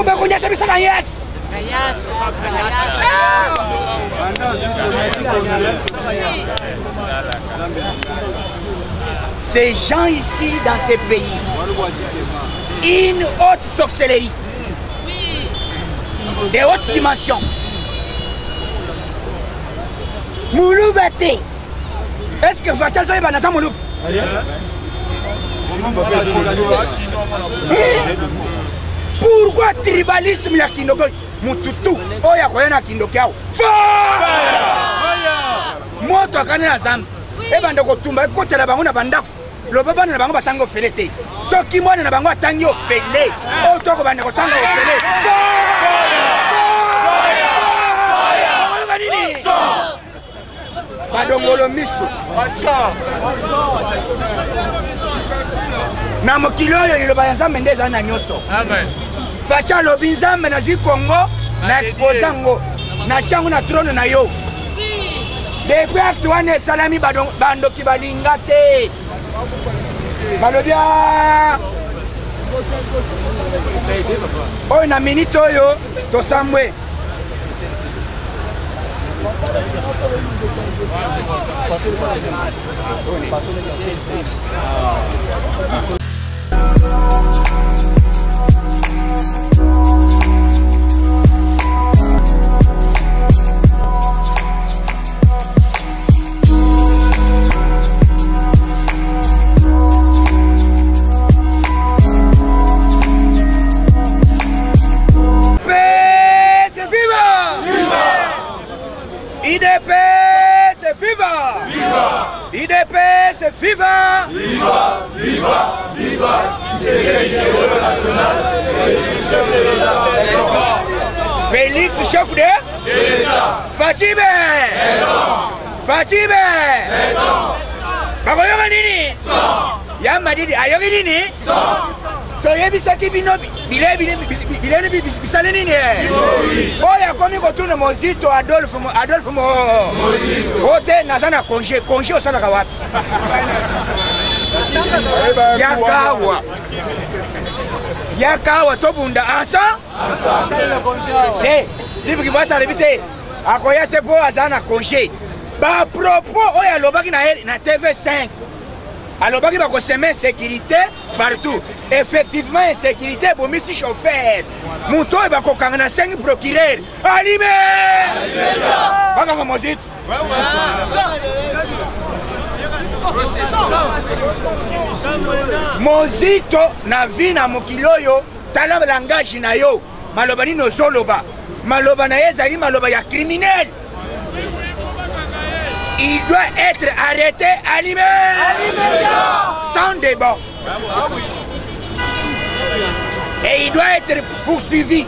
Kumbe kunyata bisaka yes. Ces gens ici dans ces pays, une haute sorcellerie, des hautes dimensions. Mouloubate. Est-ce que Fatia Zoé va dans Mouloub? Pourquoi tribalisme ya Kindogo mututu oya koyana Kindogo yao? Moto akane na zambi. Ebanda kotumba ekotela bango na bandako. Loba na bango batango felete. Soki mwana na bango atangi ofele. O toko banda kotanga ofele. Badongolo miso. Na mokili oyo liloba ya Nzambe nde eza na nyonso. Amen. Fatia lobi Nzambe na zwi Congo na exposango na changu na trône na yo. Depuis acte wana esalami bandoki balinga te. Balobia oyo na minute oyo tosambwe. IDPS viva! Viva! IDPS viva! Viva! Viva! Viva! Félix, chef de l'État! Fatime! Fatime! Bakoyoka nini? Yamadidi ayoki nini? Toyebisaki bino bilene bisale nini? Oya komi kotourne Mozito Adolphe Mozito. Ote naza na congé osalaka wapi? Yakawa tobunda ansa? Eh, sifu kibwata lebite akoya te po aza na congé. Ba propos oya lobaki na TV5. Alors, il va semer sécurité partout. Effectivement, insécurité, bon, mais si chauffeur. Mon toit, il va qu'on a 5 procureurs. Allumez! Allumez! Mozito na vi na mokiloyo tala langage na yo maloba ni nozoloba maloba na ezali maloba ya criminel. Il doit être arrêté, allumé, sans débat. Et il doit être poursuivi.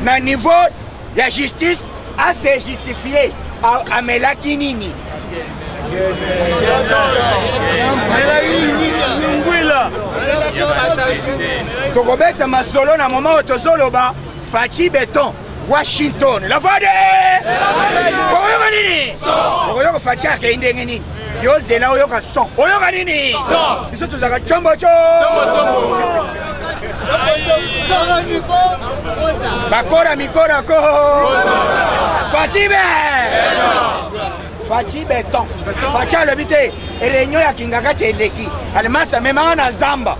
Na niveau de la justice, à se justifier à Melakinini. Tokobeta masolo na moment otozoloba Fachi Beton Washington la voix de oyoka nini oyoka Fachi ke ndenge nini yo zela oyoka son oyoka nini biso tozaka chombo bakora mikora ko Fachi Beton Fachi alobite réunion ya kingaka teleki alemasa mema na zamba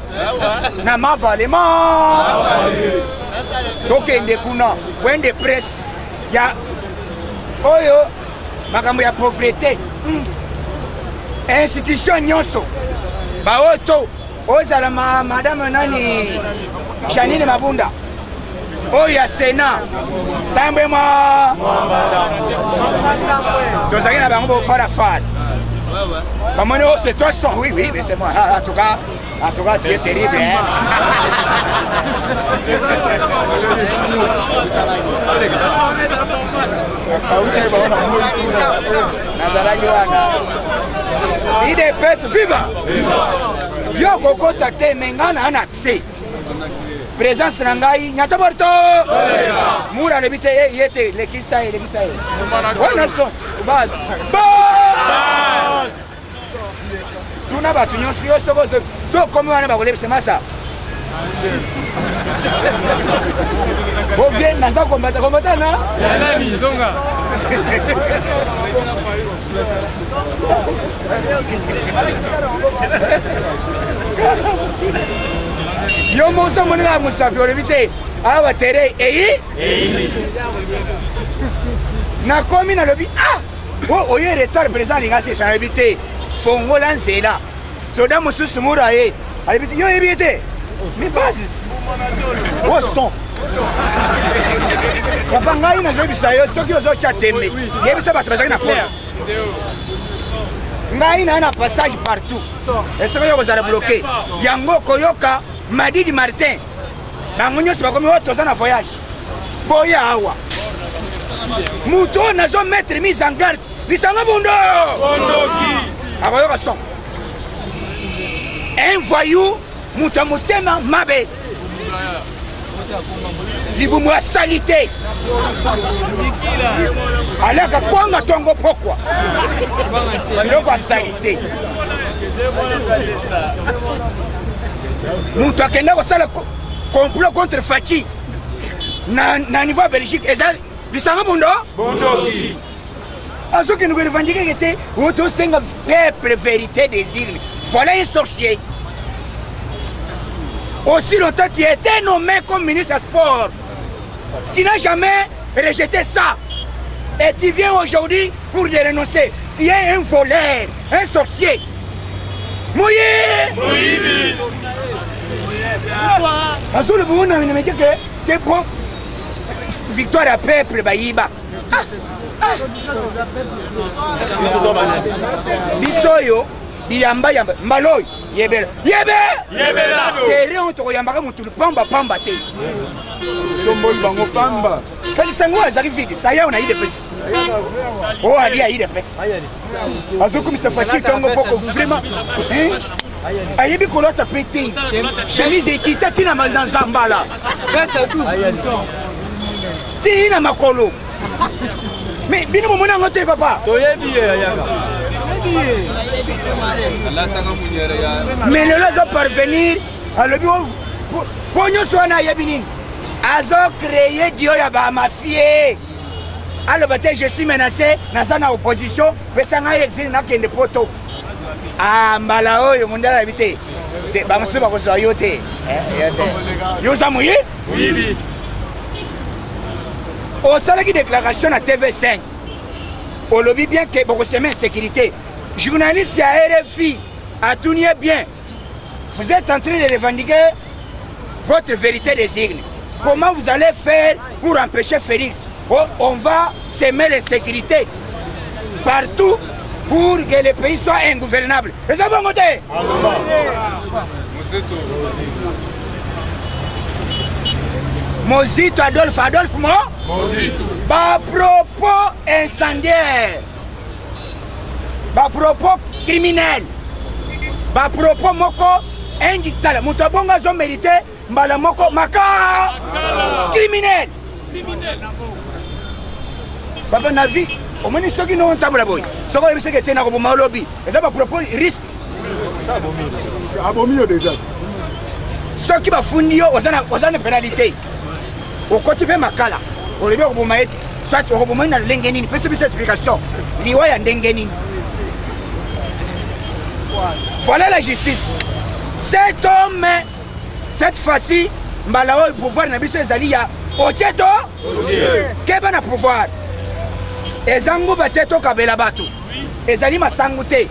na mavalema tokende kuna wende press ya oyo makambo ya pauvreté institution nyonso baoto ozala madame nani Janine Mabunda oyo ya Sénat tambwe mwa tozaki na bango bofara fara Maman, oh, c'est toi son. Oui, mais c'est moi. En tout cas, tu es terrible. Hein? IDPS, viva! Yo, Koko Tate, Mengana, un accès. Présence Rangai, Nyataborto! Moura, le bité, yete, le kisaï, le kisaï. Bonne sauce, base. Base! Tuna batu nyonso yo soko so komi wana bakolebisa masa ovie naza kombatana zonga yo moso moninga musafi olobi te awa tere eyi nakomi nalobi oyo retard présent alinga sesa alobi te fongola nzela soda mosusu mura ye alobi te yo yebi ye te mi basis o son papa ngai nazoyebisa yo soki ozotya tembe yebisa bato bazalaki na pona ngai naye na passage partout esoko yo kozala bloke yango koyoka Madidi Martin bango nyonso bakomi oyo toza na voyage boya awa moto oyo nazomettre mise en garde lisanga bundo akoyoka son un voyou moto ya motema mabe libumu asali te alaka kwanga tongo pokwa biloko asali te moto akenda kosala complot contre Fachi na niveau ya Belgique eza lisanga bundo azokende korevendiqueke te oyo tosenga peuple vérité désir voilà un sorcier. Aussi longtemps tu étais nommé comme ministre des Sports, tu n'as jamais rejeté ça. Et tu viens aujourd'hui pour le renoncer. Tu es un voleur, un sorcier. Mouillé! Mouillé! Azul Bouna, il me dit que t'es bon. Victoire à peuple, Baïba. Bisoyo, Yamba Yamba, Maloy, Yebel. Yebela! Terre, on te regarde, on te le pamba pamba. Sombo Bango Pamba. Quand ils sont arrivés, ça y est, on a eu des petits. Oh, Ali a eu des petits. Azul comme ça facile, Tango Boko, vraiment. Ayebi kolota pété. Chemise et quitte, tu n'as mal dans Zambala. Reste à 12 boutons. Tina makolo. Mais bino mo mona ngote papa. Mais le lazo parvenir à le bureau. Pogno soana yebini. Azo créé Dio ya ba mafie. Alors bataille je suis menacé, na na opposition, mais ça nga exil na kende poto. Ah mbala oyo mondala bité. Ba msuba ko zo yote. Yo zamuye? Oui. Au salon qui déclaration à TV5, on lobby bien que beaucoup de semaines sécurité. Journaliste à RFI, à tout bien. Vous êtes en train de revendiquer votre vérité des signes. Comment vous allez faire pour empêcher Félix? On va semer les sécurités partout pour que le pays soit ingouvernable. Et ça va monter. Mozito Adolphe moi Mozito. Ba propos incendiaire. Ba propos criminel. Ba propos moko indictable. Muto bonga zo mérité mbala moko maka criminel. Papa na vie, au moins ceux qui n'ont pas tabla boy. Ceux qui se que na ko ma lobby. Et ça ba propos risque. Ça abomi déjà. Ceux qui va fundio ozana pénalité. Au côté de Makala, on le met au Boumaït, soit au Boumaït dans l'Engenine, peut-être cette explication. L'Iwa en Dengenine. Voilà la justice. Cet homme, cette fois-ci, Malao, le pouvoir n'a pas de Zalia. Au Tcheto, qu'est-ce qu'on a pouvoir? Et Zango Bateto Kabelabatou. Et Zali Masangouté.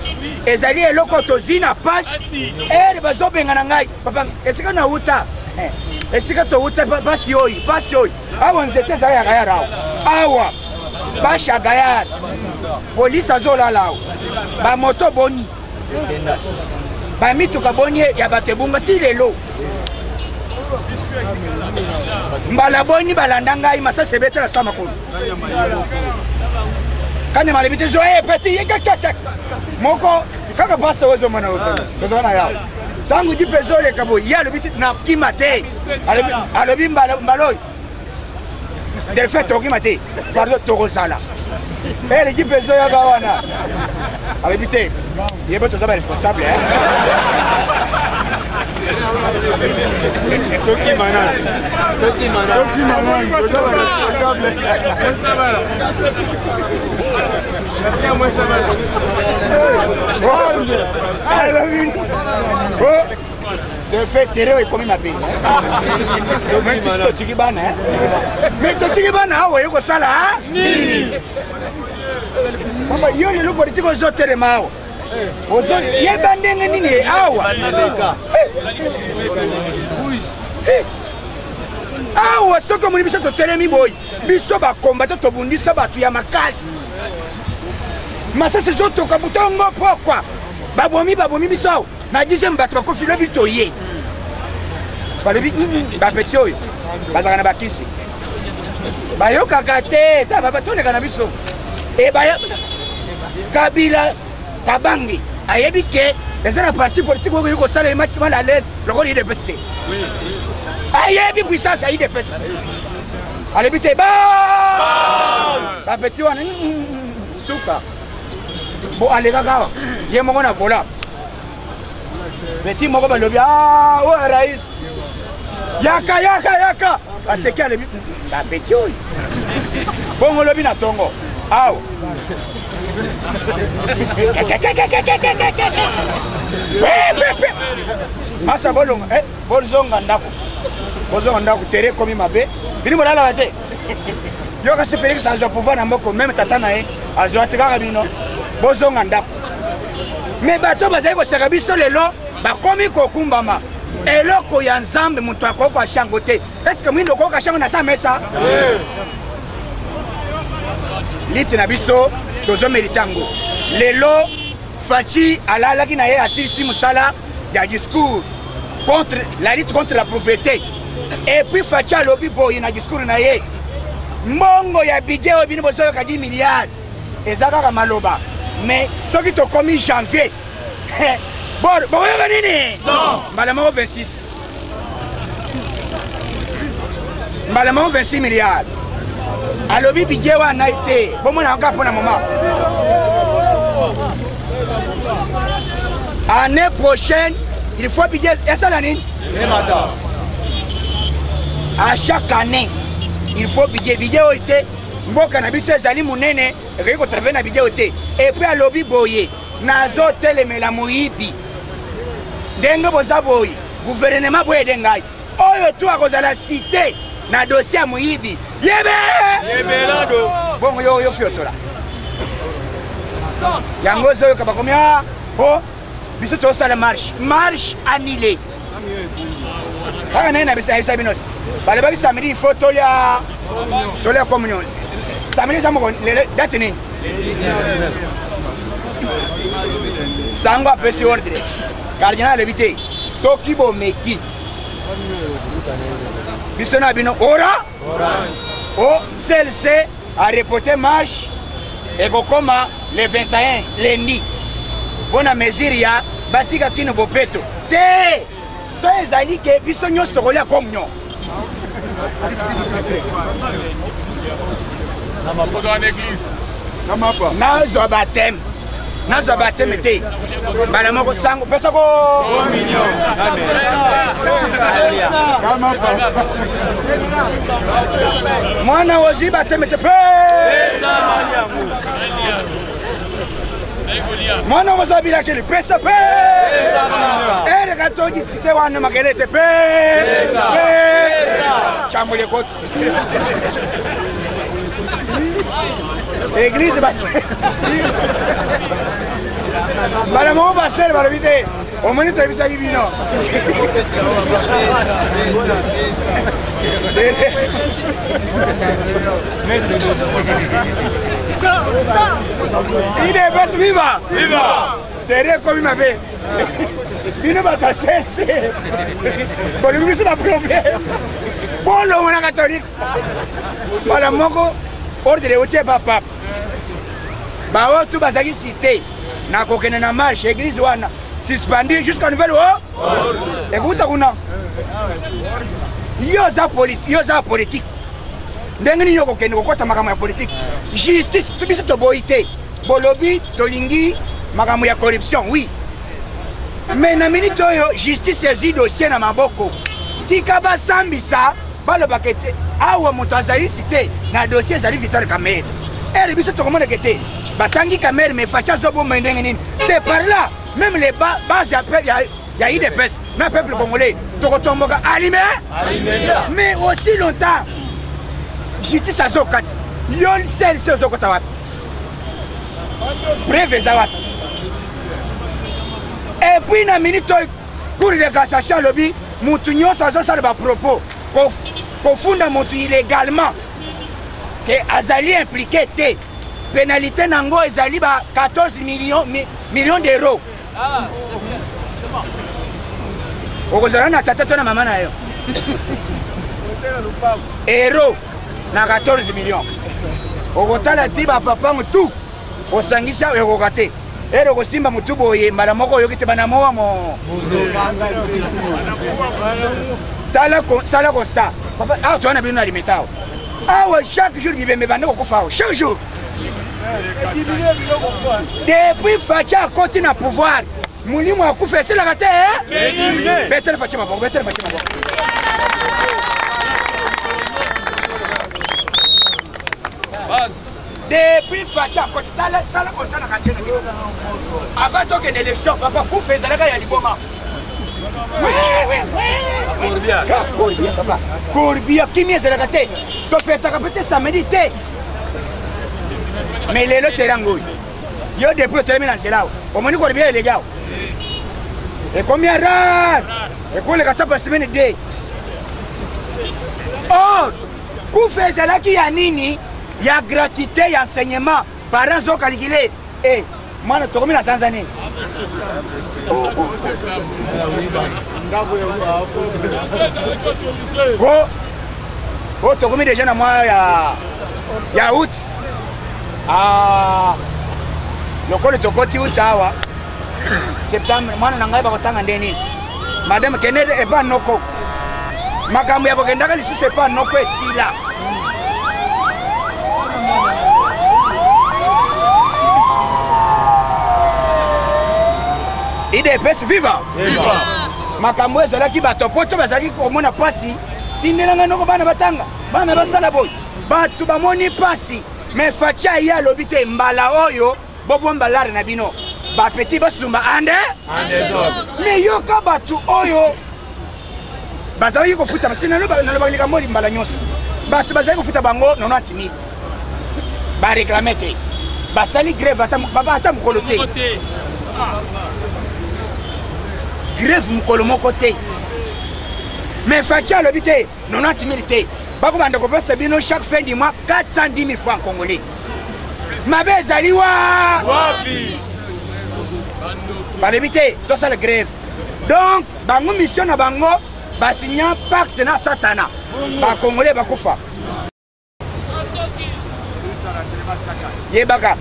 Et Zali et Lokotozina passe. Et les bateaux Benganangai. Papa, est-ce qu'on a outa? Et si tu as passé, awa nzete za ya gayara awa basha gayara police azola lao ba moto boni ba mituka boni ya batebunga tilelo mbala boni balanda ngai masa sebete la sama ko kane malibite zo petit moko kaka basa wezo mana wezo na yao tangu jipezo le kabo ya le biti na kimate alobi mbaloy del fait to kimate parlo to gozala le jipezo ya gawana alobi te yebo to zaba responsable De fait, Tereo est comme ma belle. Mais tu es bana, mais tu es bana, oui, vous ça là. Papa, yo le politique aux autres mao. Aux autres, il y a bandé nini awa. Awa, ce que mon biso to telemi boy. Biso ba combattre to bundi sa batu ya makasi. Masa c'est autres kabutongo pourquoi? Babomi biso. Na deuxième bateau ko filo bitoye. Ba le ba petit oyo. Bazaka na bakisi. Ba yo kakate, ta ba batone kana biso. E ba Kabila Tabangi ayebi ke ezana parti politique ko yo ko sala match mal à l'aise le rôle de PST. Oui. Ayebi puissance ayi de PST. Ale bité ba petit wana suka. Bo ale kaka ye mongo na vola. Petit moko balobi ah ouais rais. Yaka. Aseki ale ba petit oyo. Bongo lobi na tongo. Aw. Masa bolonga bolzonga ndako tere komi mabe bini molala bate yo kasi Félix azwa pouvoir na moko même tata na ye azwa tikaka bino bozonga ndako mais bato bazali kosaka biso lelo bakomi kokumbama eloko ya nzambe moto akoko ashango te eske mwindo okoka shango na sa mesa liti na biso tozo meritango lelo Fachi alalaki na ye asisi musala ya discours contre la lutte contre la pauvreté et puis Fachi alobi boye na discours na ye mbongo ya budget oyo bino bozoyoka 10 milliards eza kaka maloba mais soki tokomi janvier bokoyoka nini mbala moko 26 mbala moko 26 milliards alobi budget wana ete bomona yango mpona moma année prochaine il faut budget esala nini à chaque année il faut budget oyo ete mboka na biso ezali monene ekoki kotrave na budget oyo te et puis alobi boye nazotelemela moyibi ndenge boza boye gouvernement boye ede ngai oyo tu akozala cité na dossier ya moyibi yebelado bongo yo fiotola yango ozoyoka bakomi po biso tosala marche annulée kaka naye na bisa binosi balobaki samedi il faut tolia communion samedi eza moko date nini sango apesi ordre cardinal alobi te soki bomeki biso na bino ora o clc a reporté marche ekokoma le 21 lundi mpona mesure ya batika kino bopeto te so ezali ke biso nyonso tokolia communion nazwa bateme te bana moko sango pesa ko mwana ozwi bateme te mwana ozwa bilakeli pesa pe ereka todiskute wana makele te pe chambole koti église basere bana moko basere balobi te omoni toyebisaki bino idebes viva tere komi mabe bino bato asense bolobi biso na problème bolongo na catholique bana moko ordre otie bapapa bao tu bazaki cité na kokende na marche église wana suspendu jusqu'à nouvelle ekuta kuna yo za politique ndenge nini okokende kokota makambo ya politique justice tubiso toboyi te bolobi tolingi makambo ya corruption oui Mais na minute oyo justice saisi dossier na maboko. Tika ba sambisa balo bakete awa moto azali cité na dossier zali Vital Kamerhe. Et biso to komona kete batangi Kamerhe mais facha zobo mendenge nini. C'est par là même les bases il y a eu des pèses, mais le peuple congolais, Tokotomboka, allumé, mais aussi longtemps, justice à Zokat, yon sel se Zokotawat, bref, Zawat. Et puis, dans la minute, pour les cassation, lobby, Moutunion, ça a des propos, qu'on fonde illégalement, que Azali impliqué, pénalité Nango, Azali, 14 millions d'euros. Okozala na tata to na mama na yo. Héros na 14 millions. Okotala tiba papa mutu. Osangisa ekokate. Ero kosimba mutu boye mbala moko yo kite bana mowa mo. Tala sala constat. Papa ah tu ana bino alimentao. Ah ouais chaque jour bibembe bande kokufa chaque jour. Depuis Facha côté na pouvoir. Moulimo a coupé, c'est la raté, hein? Better Fatima, better Fatima. Depuis Facha, quand tu as la salle comme ça, avant qu'il y ait une élection, papa, pour faire ça, il y a du moment. Oui. Corbia, papa. Corbia, qui m'est la raté? Tu fais ta capacité, ça médite. Mais les lots, c'est l'angouille. Yo, depuis, tu as mis dans ce là. Au moins, Corbia est légal. Et combien rare? Et quoi les gars tapent semaine de? Oh, pour faire cela qui y a nini, il y a gratuité, il y a enseignement. Parents sont calculés. Et moi, je suis dans Tanzanie. Oh, tu as déjà dans moi, il y a août. Ah, le col de Tokoti août. Septembre, moi je n'ai pas de ndeni. Madame Kennedy est pas noko. Makambo ya bokendaka ici c'est pas noko ici là. IDPS viva. Makambo ezalaki bato poto bazalaki komona pasi. Tindelanga noko bana batanga. Bana basala boy. Bato bamoni pasi. Mais Facha ya lobite mbala oyo bobo mbalare na bino. Ba petit basumba ande mais yo ka batu oyo bazali ko futa basina no ba lika moli mbala nyonso batu bazali ko futa bango 90000 ba réclamer basali grève ata mukolo te grève mukolo moko te mais Facha lobite 90000 te bako bande ko pesa bino chaque fin du mois 410 000 francs congolais mabe ezali wapi par éviter tout ça la grève. Donc, bango mission na bango, ba signer pacte na satana. Ba congolais ba kufa. Yebaka.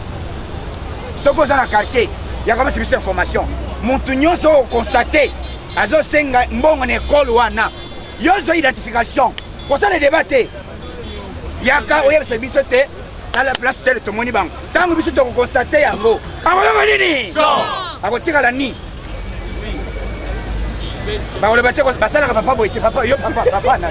Soko za na quartier, ya kama c'est information. Montunyo so constaté, azo senga mbongo na école wana. Yo zo identification. Pour ça le débattre. Yaka oye se bisote à la place de tout moni bang. Tango biso to constater yango. Akoyo nini? Akotika la ni. Ba ole bate ko basala ka papa boy te papa yo papa na.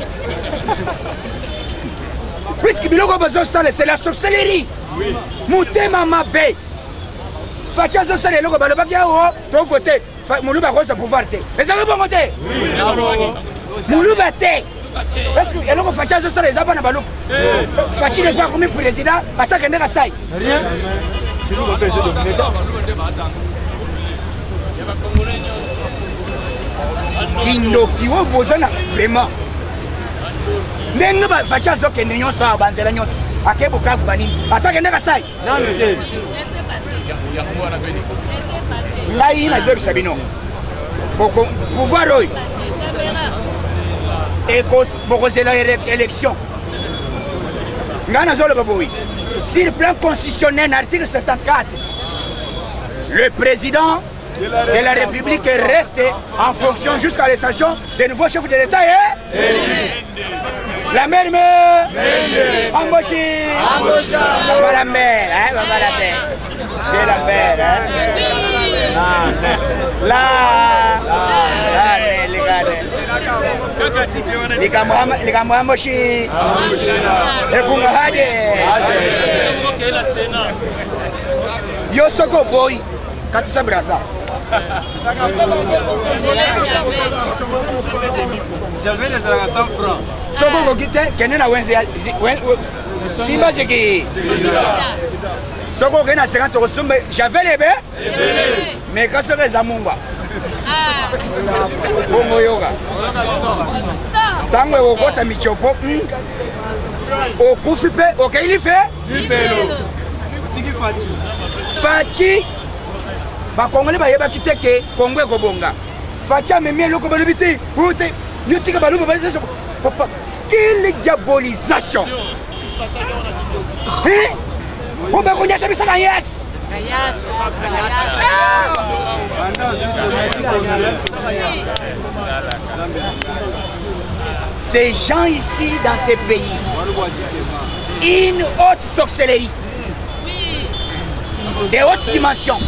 Puisque biloko bazo sale c'est la sorcellerie. Oui. Mutema mabe. Facha zo sale loko balo bakia o to voter. Muluba ko sa pouvoir te. Ezaka bongo te. Oui. Muluba te. Parce que eloko Facha zo sale ezaba na balo. Fachi ne va comme président, basa kende ka sai. Rien. C'est nous besoin de dominer. Indoki wo bozana vraiment ndenge ba Facha zo kende nyonso abanzela nyonso akebo kafu banini asake ndeka sai nani te ngai na zeru sabino boko pouvoir oy eko boko zela élection ngana zolo baboui sur le plan constitutionnel article 74 le président de la République reste en fonction jusqu'à l'élection des nouveaux chefs de l'État et la mère embauché la mère, hein, la mère, la mère, Likamwamoshi ekungahaje Yosoko boy katisa braza J'avais les 100 francs. Soko kokite kenena wenze Simba zeki Soko kena 50 euros sumbe j'avais les bébés mais quand c'est les amungwa Bongo yoga Tango okota michopo okufi pe okeili fe Fachi bakongole bayeba kiteke Kongo ekobonga Fachi amemi eloko balobi te yotika balobi balobi papa quelle diabolisation on va connaître ça na yes Ces gens ici dans ces pays, une haute sorcellerie, de haute dimension.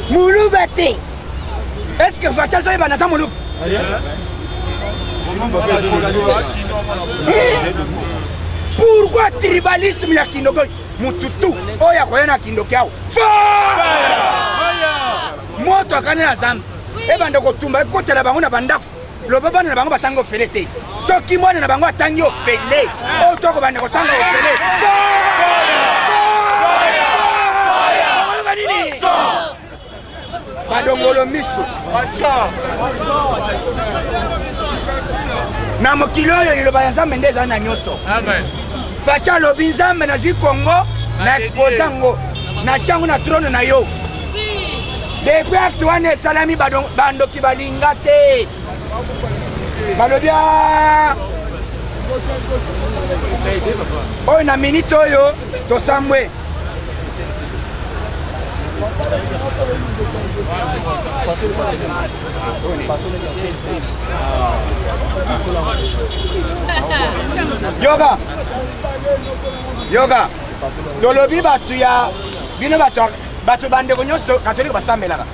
Mouloubate, est-ce que Fatia Soye Banasa Mouloub? Pourquoi tribalisme ya Kindogo Mututu oya koyana Kindokiao moto akane na zambi ebanda kotumba ekotela bango na bandako lobaba na bango batango felete soki mwana na bango atangi ofele otoko banda kotanga ofele badongolo miso na mokili oyo liloba ya nzambe nde eza na nyonso Facha lobi nzambe na zwi Congo na exposa ngo na changu na trone na yo depuis acte wana esalami bandoki balinga te balobi oyo na minute oyo tosambwe Yoga tolobi batu ya bino batu bandeko nyonso katolika basamelaka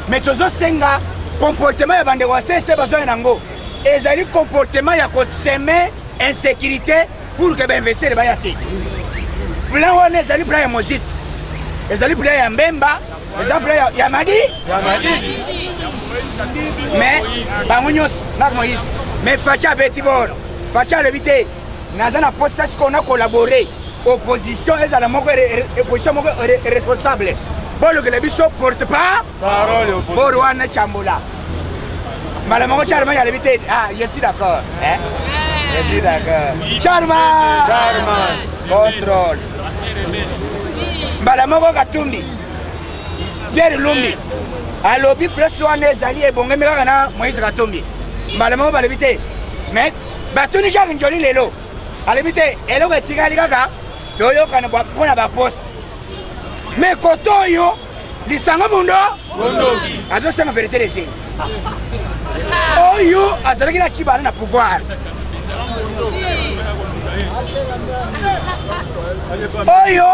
mais tozosenga comportement ya bandeko basese bazwa nango ezali comportement ya koseme insécurité pour que bainvestir baya te plan wana ezali plan ya mozit ezali plan ya mbemba ezali plan ya madi mais bango nyonso nak Moïse mais Facha beti boro Facha alobi te naza na poste qu'on a collaboré opposition ezala moko opposition moko responsable bolo que le biso porte pas parole pour wana chambula mala moko charma ya lebite je suis d'accord je suis d'accord charma contrôle mala moko katumbi Pierre Lumbi alobi plus wana ezali ebonge meka na Moïse Katumbi mala moko balebite mais batuni Jacques Njoli lelo alebite eloko etikali kaka toyokana mpona baposte mais koto oyo lisanga mundo azosenga vérité de Dieu oyo azalaki na chibana na pouvoir oyo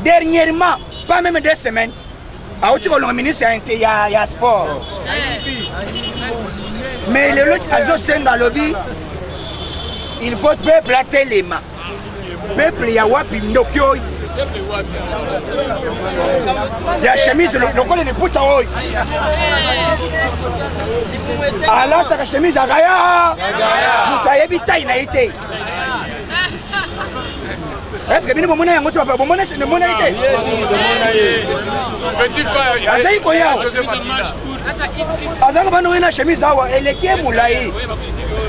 dernièrement pas même 2 semaines auti kolonga ministre ya sport mais lelo azosenga alobi il faut peuple atelema peuple ya wapi ndoki oyo ya chemise lokola liputa oyo alataka chemise akaya moto ayebi tai na ye te est-ce que bino bomona yango te bomona ye te azali koyawa azanga bano oyo na chemise awa eleki emolai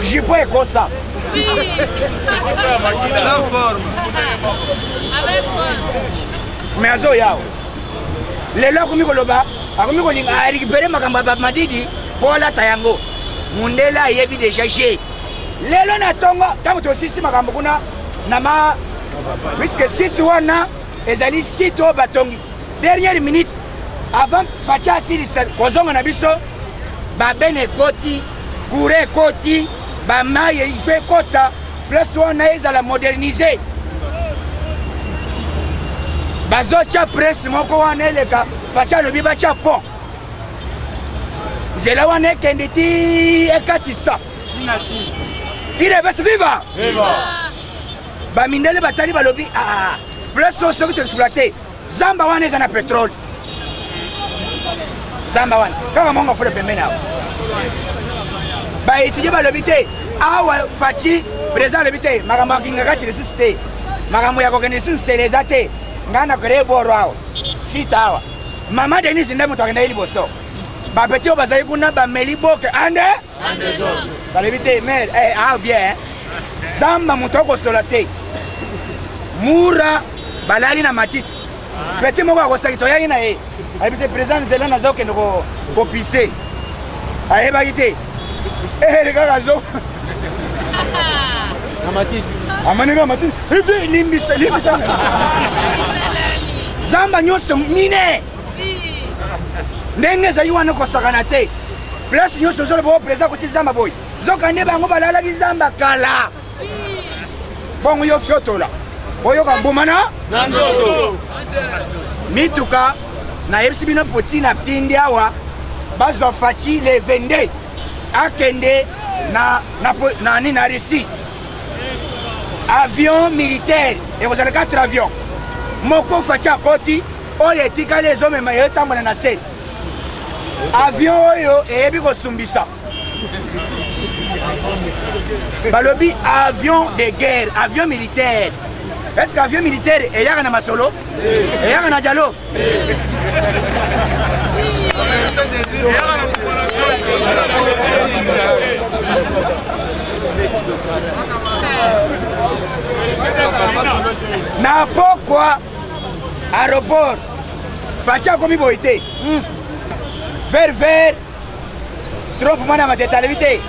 jipo ekosa mais azo yawo lelo akomi koloba akomi kolinga arécupere makambo ya Madidi mpo alata yango mundele ayebi deja je lelo na ntongo ntango tosisi makambo kuna na puisque site wana ezali site oyo batongi dernière minute avant Facha asilisa kozonga na biso babene ekoti kure ekoti bamaye ifo ekota place wana ezala modernize bazotia presse moko wana eleka facha lobi batia pont nzela wana ekende ti ekatisa irebesi viva bamindele batali balobi place oyo soki toexploite zamba wana eza na petrole zamba wana kaka mongo fole pembeni awa baétudie balobi te awa faci président alobi te makambo akingaka ti lisusu te makambo ya kokende lisusu nsele eza te ngai nakolee boro awa sita awa mama denise nde moto akenda ye liboso bapeti oyo bazali kuna bameli boke ande balobi te mer bien zamba moto okosola te mura balali na matiti peti moko akosaki toyaki na ye alobi te président nzela naza kokende kopise ayebaki te kaka zo amanenga matiti limbisa zamba nyonso mine ndenge ezali wana kosakana te place nyonso ozoloba o président kuti zamba boye zoka nde bango balalaki zamba kala bongo yo fiotola boyoka mbuma na nzoto mituka nayebisi bino poti na pindi awa bazwa faci le 22 akende na Russie avion militaire ekozala 4 avion moko faci akoti oyo etikali ezomema etambola na se avion oyo eyebi kosumbisa balobi avion de guerre avion militaire est-ce que avion militaire eyaka na masolo eyaka na jalo na pokwa aéroport faci akomi boye te vers trop mwana mateta alebi te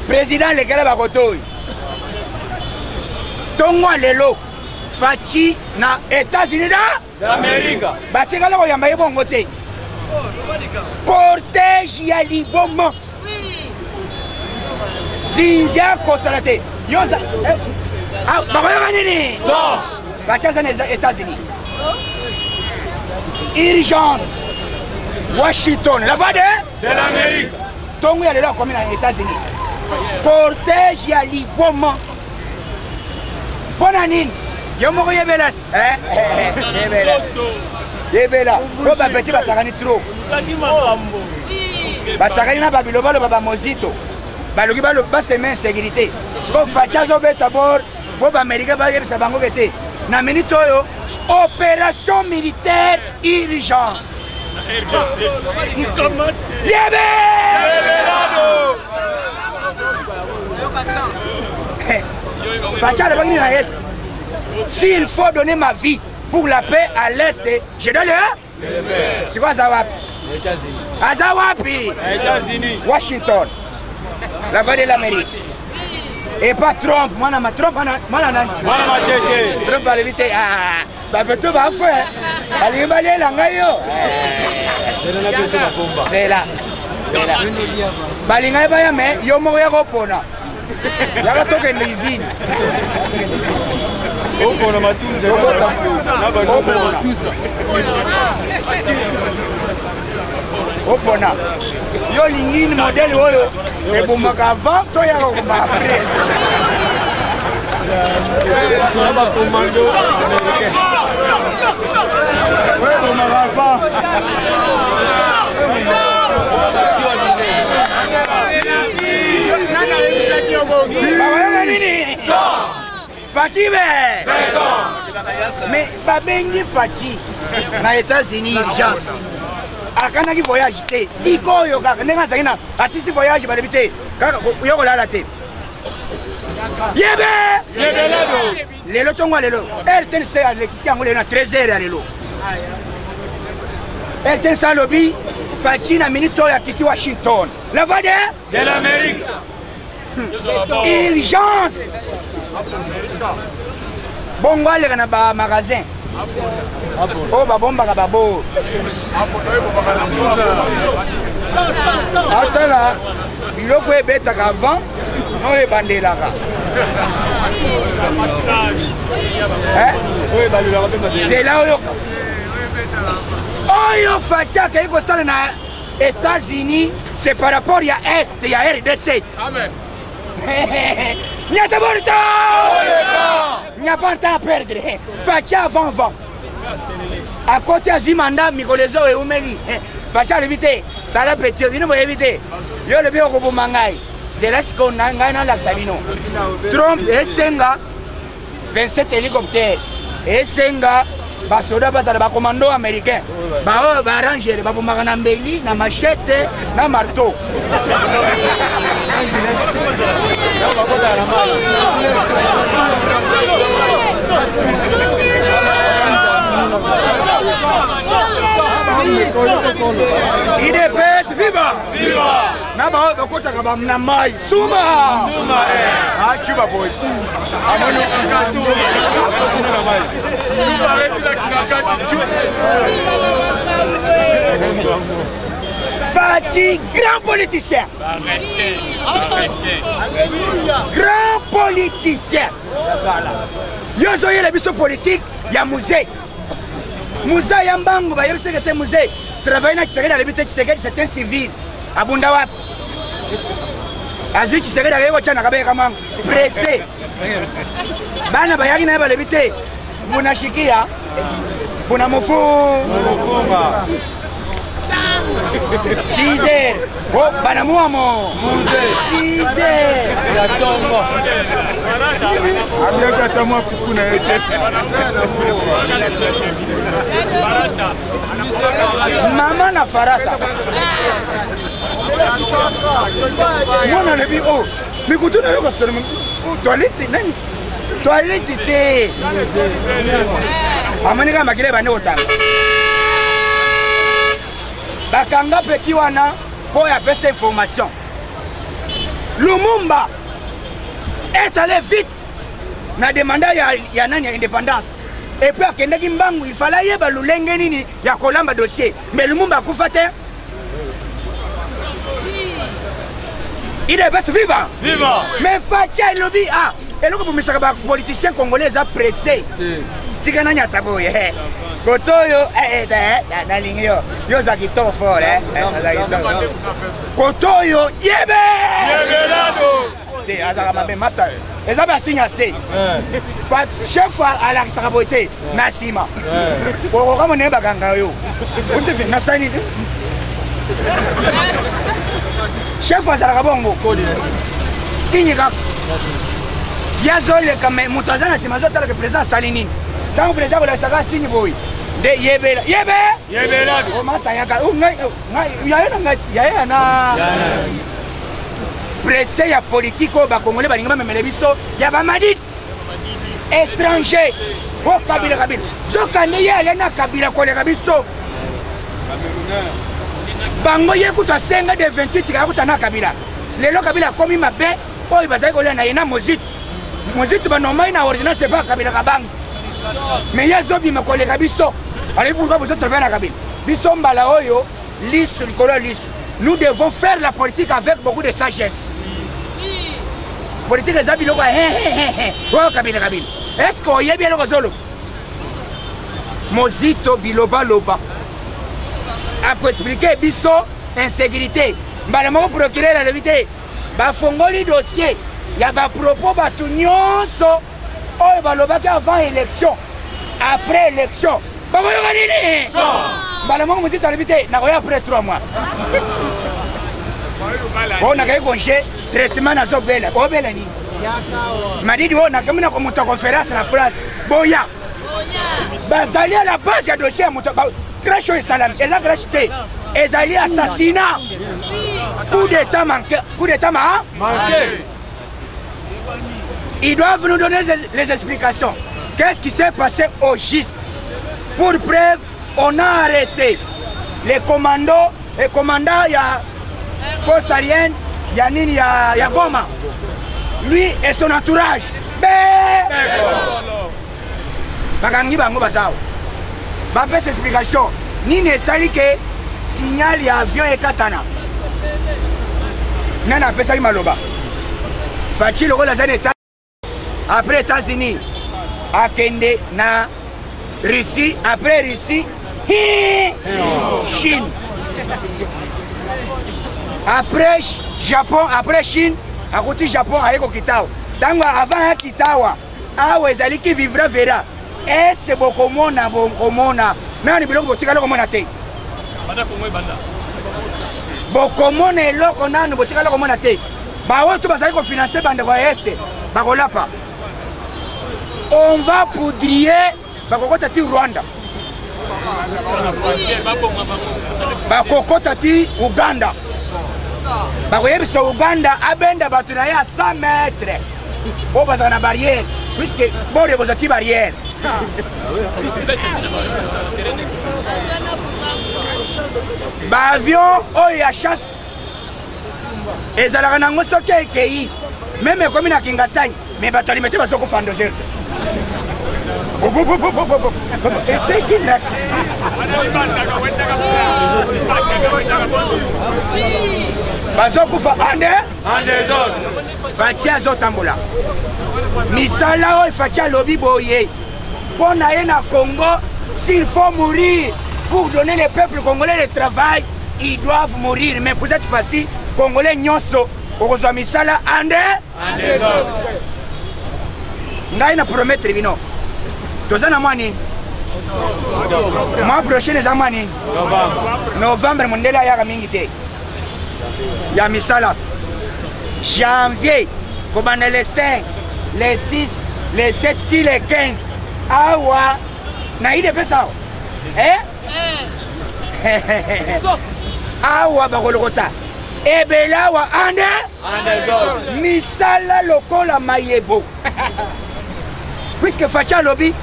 président lekele bakotoyi tongo lelo faci na États-Unis d'Amérique batikala koyamba ye bongo te cortège ya libomo zinzia kosala te yoza bakoyoka nini faci aza na États-Unis urgence Washington la voix de l'Amérique tongo ya lelo akomi na États-Unis cortège ya libomo mpona nini yo moko yebela yebela po bapeti basakani tro basakani na babilo baloba bamozito baloki baseme insécurité po faci azobeta bor po baamerika bayebisa bango ke te na minute oyo opération militaire urgence yebe faci alobaki nini na est s'il faut donner ma vie pour la paix à l'est je dois le siko aza wapi aza wapi Washington la voix de l'Amérique et pas Trump mwana nani Trump alobi te bapeto bafo balingi balela ngai yo zela balingai baya me yo moko ya kopona yaka tokende izini opona opona yo lingini modele oyo ebomaka avant to yaka koma apres abakomando américain ebomaka avant Faci mais babengi faci na États-Unis urgence akanaki voyage te sikoyo kaka ndenge azalaki na asisi voyage balebi te kaka yokolala te yebe lelo tongo ya lelo RTNC alekisi yango lelo na 13h ya lelo RTNC alobi faci na minute oyo akiti Washington la voix de l'Amérique urgence bongo aleka na bamagasin oyo babombaka baboro atala biloko ebetaka avant no ebandelaka C'est là où Oyo Facha qui est aux États-Unis, c'est par rapport à Est, il y a RDC. Amen. Il n'y a pas de temps à perdre. Facha avant. À côté de Zimanda, Mikolezo et Oumeli. Facha l'éviter. T'as la petite, il faut éviter. Yo le bien au Mangai. C'est là ce qu'on a dans la Sabino. Trump et Senga, 27 hélicoptères. Et Senga, basoda bazala ba commando américain. Ba arranger ba pomaka na mbeli na machette na marteau. IDPS viva! Viva! Na ba bakota ka ba na mai. Suma! Suma ah chuba boy. Amono katu. Chuba reti na kinakati. Fati, grand politicien. Grand politicien. Yo zoye le biso politique ya musée. Musée ya mbangu ba yebise que musée. Travaille na Tshisekedi le bite Tshisekedi c'est un civil. Abunda wapi? Azi Tshisekedi akeko chana kabe kama pressé. Bana bayaki na le bite. Munashikia. Buna mufu. Mufunga. 6 heures. Oh, banamuamo. 6 heures. Ya tongo. Ameka tamwa kukuna ete. Mama na farata. Mwana lebi oh. Mikutuna yoka sema. Toilette nani? Toilette te. Amanika makile bane otanga. Bakanga petit wana pour appeler cette information. Lumumba est allé vite na demanda ya nani ya indépendance. Et puis akenda kimbangu il fallait yeba lulenge nini ya kolamba dossier. Mais Lumumba akufa te. Il est best vivant. Vivant. Mais Facha lobby ah et le pour misaka ba politicien congolais a pressé. Tika nanya taboye. Kotoyo na lingio yo zakito fort Kotoyo yebe yebelado te azaka mabe massa ezaba signe assez pas chef à la saboté na sima ko kama ne baganga yo unte na sani chef azaka bongo signe ka yazole kama mutazana sima zote la président Salini tant que président la saga signe boy de yebela yebela comment ça yaka ya na pressé ya politique ba congolais ba linga memele biso ya ba madid étranger o kabila soka ne yele na kabila ko le biso bango yekuta senga de 28 ka kuta na kabila lelo kabila komi mabe o ibazai ko le na ina mozit ba normal na ordonnance pas kabila ka bang mais ya zobi makole ka biso. Allez, pourquoi vous êtes travaillé à la cabine? Nous devons faire la politique avec beaucoup de sagesse. Politique est zabilo quoi? Est-ce qu'on y est bien le rosolo? Mozito biloba loba. Après expliquer biso insécurité. Madame procureur la levité. Ba fongoli dossier. Ya ba propos ba tunyonso. Oh ba loba avant élection. Après élection. Balamon dit à l'habité, n'a rien après 3 mois. On a gagné traitement à Zobel, Obelani. M'a dit, on a comme une conférence à la France. Boya. Bazali à la base, il y a dossier à mon crash au salam. Et la gratuité. Et Zali assassinat. Coup d'état manqué. Coup d'état manqué. Ils doivent nous donner les explications. Qu'est-ce qui s'est passé au juste? Pour preuve, on a arrêté les commandants, il y a force aérienne, il y a Nini, il y a Goma. Lui et son entourage. Bakangi bango bazao. Ba pesa explication. Nini esali ke signal ya avion et katana. Nana pesa maloba. Fachi lokola zane après États-Unis akende na Russie, après Russie Chine, après Japon, après Chine akuti Japon ayeko kitawa tango avant ya kitawa awe ezali ki vivra vera este bokomona nani biloko botikala komona te bokomona eloko nani botikala komona te bawo to bazali kofinanse bande kwa este bakolapa on va poudrier bakokota ti Rwanda bakokota ti Uganda bakoyebisa Uganda abenda bato na ye à 100 mètres po bazala na barrière puisque bode kozala ti barrière baavion oyo ya chasse ezalaka nango soki ekei meme ekomi na Kingasani me bato alimete bazokufa ndozer bazokufa ande Fachi azotambola misala oyo Fachi alobi boye mpo na ye na Congo s'il faut mourir pour donner le peuple congolais le travail ils doivent mourir mais pour cette fois-ci congolais nyonso okozwa misala ande ngai na promettre bino toza na mwa nini mois prochain eza mwa nini novembre mondele ayaka mingi te ya misala janvier kobanda le 5 le 6 le 7 ti le 15 awa na ide pesa awa bakolokota ebela awa ande misala lokola mayebo puisque Fachi alobi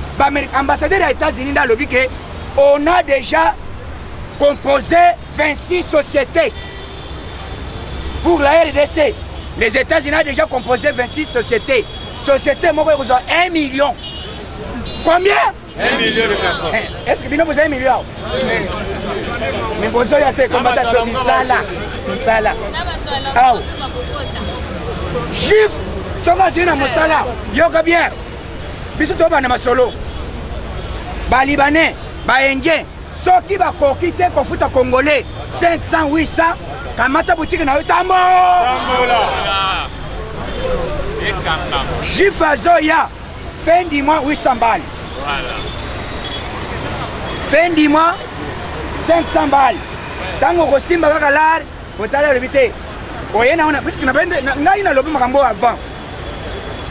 ambassadeur des États-Unis dans lobby que on a déjà composé 26 sociétés pour la RDC. Les États-Unis ont déjà composé 26 sociétés. Société, moi, vous avez 1 million. Combien? 1 million de personnes. Est-ce que vous avez 1 million? Mais vous avez été combattant Misala. Juif, ce que j'ai dans mon salaire, yoga bien. Biso to bana masolo ba libanais ba indien soki ba koki te kofuta congolais 500 800 kamata boutique na tambola Juif azoya fin du mois 800 balles fin du mois 500 balles tango kosimba kaka lar botala lebite oyena ona puisque na bende ngai na lobi makambo avant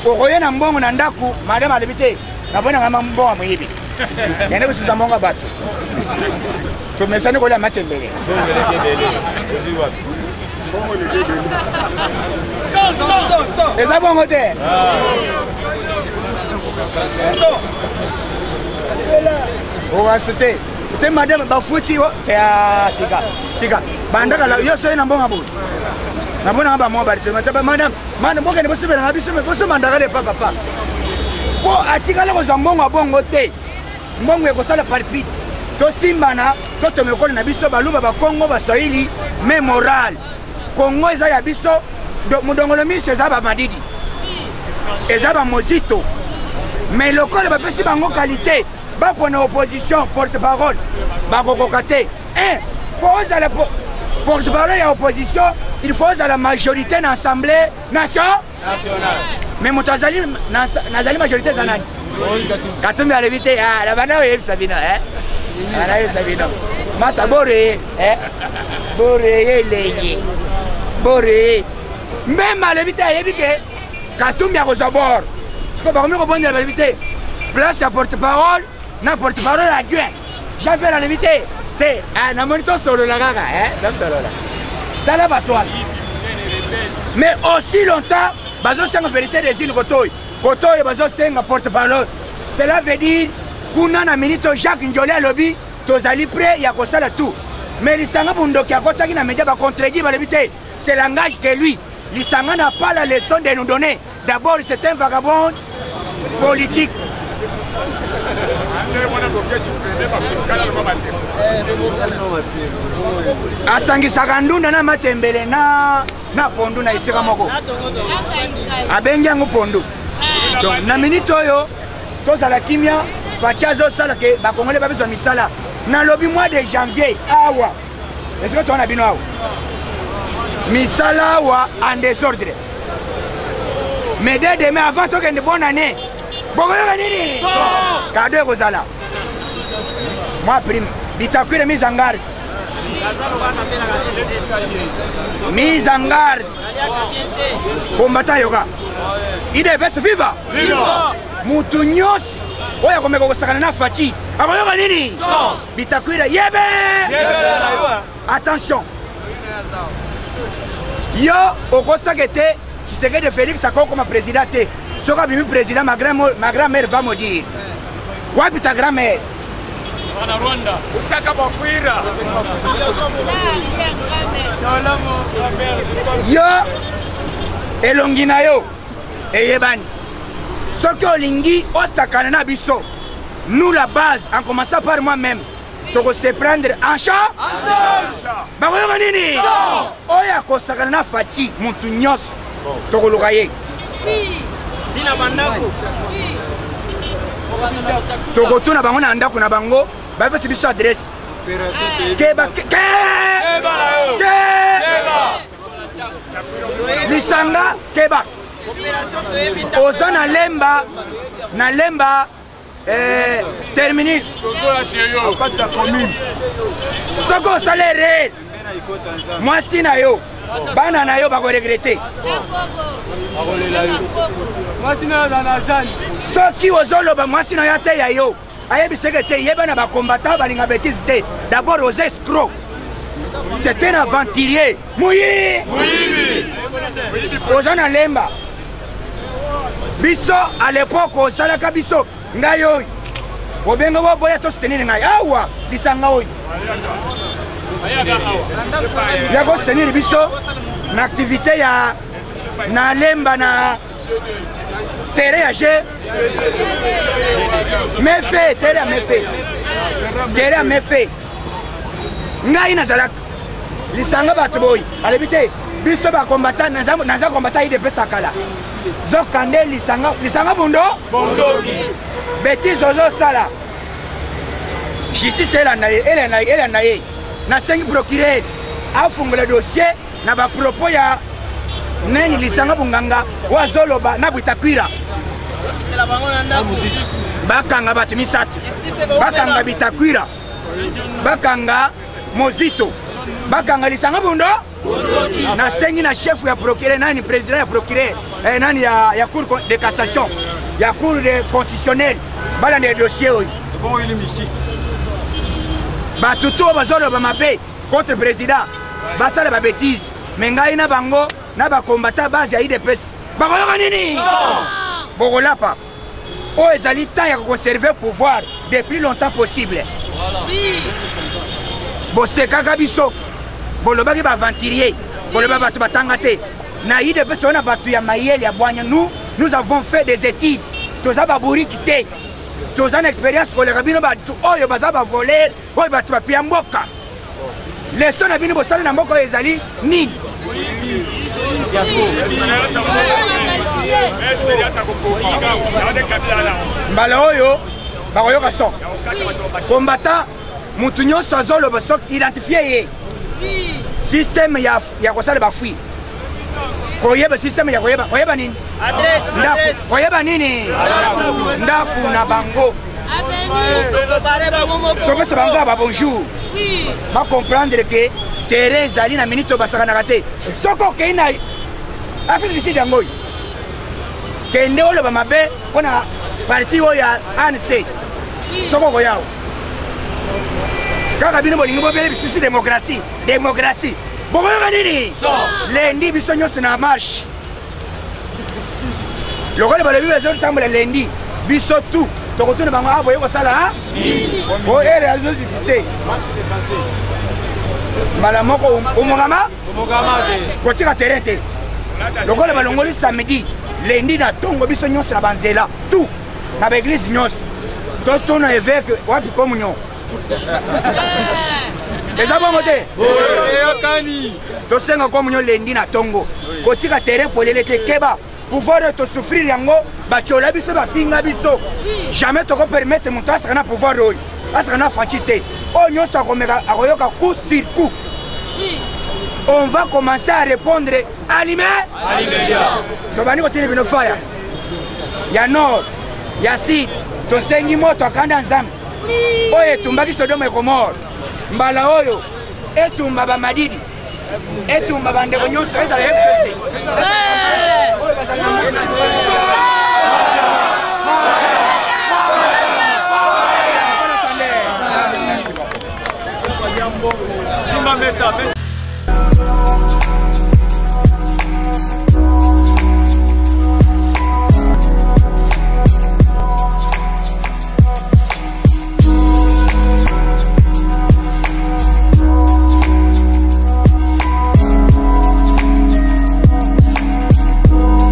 okoye na mbongo na ndaku madame alibite nabona ngama mbongo mwibi yane kusuza mbongo bato tumesani kola matembele eza bongo te owasite te madame bafuti tika bandaka la yo soye na mbongo abo nabona ba mo ba tsemata madame mboka ne bosebela na biso boso mandaka le papa po atikala ko zambongo abongo te mbongo ekosala parpit to simbana to tomekole na biso baluba ba Kongo ba Swahili mais moral Kongo eza ya biso mudongolo miso eza ba madidi eza ba mozito mais lokole ba pesi bango qualité ba pona opposition porte-parole ba kokokate pose à la porte-parole à opposition, il faut à la majorité dans l'Assemblée nationale. Mais Moutazali, Nazali majorité dans l'Assemblée. Quand on a l'évité, la banane est Sabina, la est Sabina. Massa Boré, Boré, Boré. Même à l'évité, quand on a aux abords, ce qu'on va remettre à l'évité, place à porte-parole, na porte-parole adjoint. J'appelle à l'évité. Na monito solo la gaga, dans la batoile. Mais aussi longtemps, bazo senga vérité des îles Kotoy. Kotoy bazo senga porte-parole. Cela veut dire kuna na minito Jacques Njolé lobby, tozali prêt ya kosala tout. Mais lisanga bundoki akotaki na média ba contredire ba l'évité. C'est le langage que lui. Lisanga n'a pas la leçon de nous donner. D'abord, c'est un vagabond politique. Asangisaka ndunda na matembele na pondu na isika moko abengi yango pondu Donc na minute oyo tozala kimia fatia azosala ke bakongole babezwa misala na lobi mois de janvier awa est-ce que toona bino awa misala awa en désordre mais dès demain avant tokende bonne année bokoyoka nini cadeau ekozala moi prime bitakwire mise en garde mise en garde kombata yoka idps viva mutu nyonso oyo akomeka kosakana na faci akoyoka nini bitakwira yebe attention yo okosaka ete Tshisekedi Félix akokoma président te soki abimi président ma grand-mère va me dire wapi ta grand-mère yo elongi na yo eyebani soki olingi osakana na biso nous la base en commençant par moi-même toko se prendre en charge bakoyoka nini oyo akosakana na faci mutu nyonso tokoluka ye tokotuna bango na ndako na bango bapesi biso adresse lisanga keba oza na lemba terminus soki osala erreur mwasi na yo bana na yo bakoregrete soki ozoloba mwasi na yo ateya yo ayebiseke te yeba na bakombata balinga bétise te d'abord oza escroc c'est un aventurier muyi oza na lemba biso à l'époque osalaka biso ngai oyo obenga boboya tosoutenir ngai awa lisanga oyo ya kosoutenir biso na activité ya na lemba na terrain ya jeu mefe terrain ya mefe ngai nazalaka lisanga bato boyi alebi te biso bakombata naza kombata idps akala zokande lisanga bundo betise ozosala justice elanda ye nasengi procureur afungola dossier na bapropos ya neni lisanga bunganga wazoloba na bwitakwira bakanga bato misato bakanga bitakwira bakanga mozito bakanga lisanga bundo nasengi na chef ya procureur nani président ya procureur nani ya cour de cassation ya cour de constitutionnel balanda dossier oyo bato to bazoloba mabe contre président basala babétise me ngai na bango na bakombata base ya idps bakoyoka nini bokolapa oyo ezali temps ya koconserve pouvoir depuis longtemps possible bosekaka biso bolobaki baaventurier boloba bato batanga te na idps oyo na bato ya mayele ya bwanya nous avons fait des études toza baburiki te toza na expérience koleka bino bato oyo baza bavoler oyo bato bapia mboka leso na bino bosala na mboka oyo ezali nini mbala oyo bakoyoka so kombata mutu nyonso azoloba so identifie ye systeme ya kosala bafui koyeba systeme ya koyeba nini koyeba nini ndaku na bango topesa bango aba bonjour bacomprendre ke terrain ezali na minute oyo basakanaka te soki okei na afrique du sud yango oyo kende oloba mabe mpona parti oyo ya anc soki okoyawo kaka bino bolingi bobele bisusi démocratie bokoyoka nini lendi biso nyonso na marche lokola balobi bazotambola lendi biso tu tokotuna bango a boye kosala o ere azoziti te mbala moko omongama kotika terrain te lokola balongoli samedi lendi na ntongo biso nyonso na banzela tu na baeglise nyonso totuna évêque wapi komunyon eza bongo te tosenga komunyon lendi na ntongo kotika terrain polele te keba pouvoir de souffrir yango bachola biso bafinga biso jamais toko permettre moto asaka na pouvoir oyo asaka na faci te oyo nyonso akomeka akoyoka coup sur coup. On va commencer à répondre à l'immédiat. Tobani kotili bino fire ya nord ya sud tosengi moto akanda nzambe oyo etumbaki Sodoma et Gomorrhe mbala oyo etumba bamadidi etumba bandeko nyonso ezala FCC. Merci.